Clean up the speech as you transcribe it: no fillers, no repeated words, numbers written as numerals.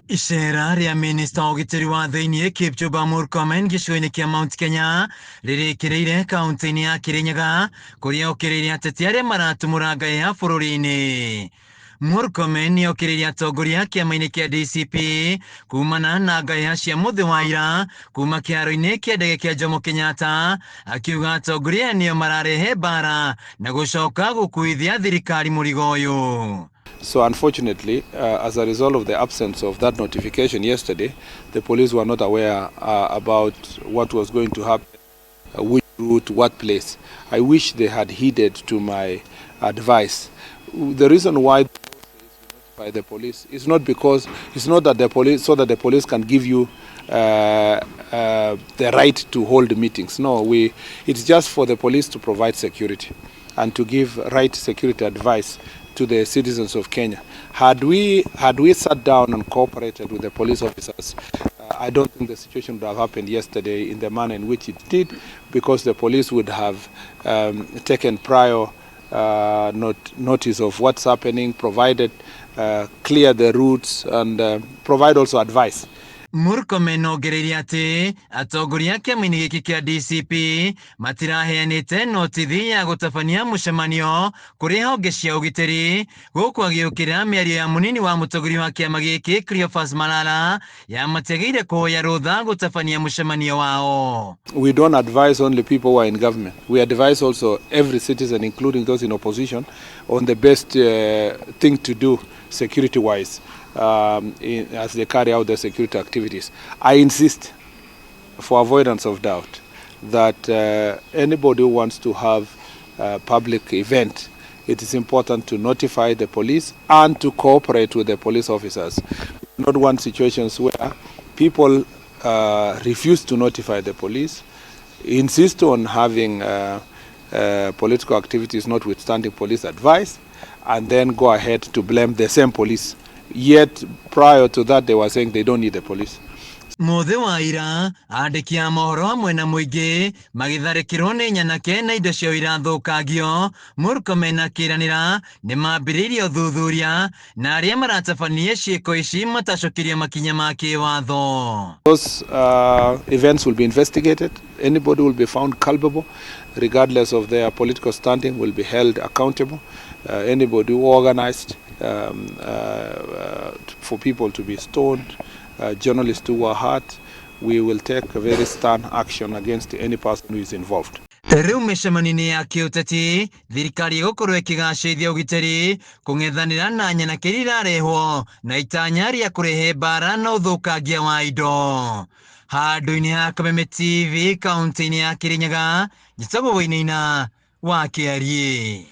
Icera rĩa minista wa ũgitĩri wa thĩinĩ Kipchumba Murkomen gĩcigo-inĩ kĩa Mount Kenya rĩrĩkĩrĩire kaunti-inĩ ya Kirinyaga kũrĩa okĩrĩire ateti arĩa maratumũra ngayĩ bũrũri-inĩ. Murkomen nĩokĩrĩire atongoria kĩama-inĩ kĩa DCP kumana na ngayĩ cia mũthĩ wa ira kuma kĩharo-inĩ kĩa ndege kĩa Jomo Kenyatta, akiuga atongoria nĩo mararehe mbara na gũcoka gũkuithia thirikari mũrigo ũyũ. So unfortunately, as a result of the absence of that notification yesterday, the police were not aware about what was going to happen, which route, what place. I wish they had heeded to my advice. The reason why by the police is not because it's not that the police so that the police can give you the right to hold meetings. No, it's just for the police to provide security and to give right security advice to the citizens of Kenya. Had we sat down and cooperated with the police officers, I don't think the situation would have happened yesterday in the manner in which it did, because the police would have taken prior notice of what's happening, provided clear the routes, and provide also advice. Murkomen ongereire atĩ atongoria kĩama-inĩ gĩkĩ kĩa DCP matiraheanĩte notithi ya gũtabania mũcemanio kũrĩ honge cia ũgitĩri, gũkũ agĩũkĩrĩra mĩario ya mũnini wa mũtongoria wa kĩama gĩkĩ Cleophas Malala ya matiagĩrĩire kũhoya rũtha gũtabania mũcemanio wao. We don't advise only people who are in government. We advise also every citizen, including those in opposition, on the best thing to do security-wise as they carry out their security activities. I insist, for avoidance of doubt, that anybody who wants to have a public event, it is important to notify the police and to cooperate with the police officers. We do not want situations where people refuse to notify the police, insist on having political activities notwithstanding police advice, and then go ahead to blame the same police. Yet prior to that they were saying they don't need the police. Mũthĩ wa ira andĩki a mohoro hamwe na mũingĩ magĩtharĩkĩrwo nĩ nyanake na indo ciao irathũkangio. Murkomen akĩranĩra nĩ mambĩrĩirie ũthuthuria na arĩa maratabanirie ciĩko ici matacokirie makinya ma kĩwatho. Those events will be investigated. Anybody will be found culpable, regardless of their political standing, will be held accountable. Anybody who organized for people to be stoned, journalists who were hurt, we will take a very stern action against any person who is involved. Rĩu mĩcemanio-inĩ ya kĩũteti thirikari ĩgũkorwo ĩkĩgacĩrithia ũgitĩri, kũng'ethanĩra na nyanake iria irarehwo na itanya rĩa kũrehe mbara na ũthũkangia wa indo. Handũ-inĩ ha Kameme TV kaunti-inĩ ya Kirinyaga, njĩtagwo Wainaina wa Kĩarie.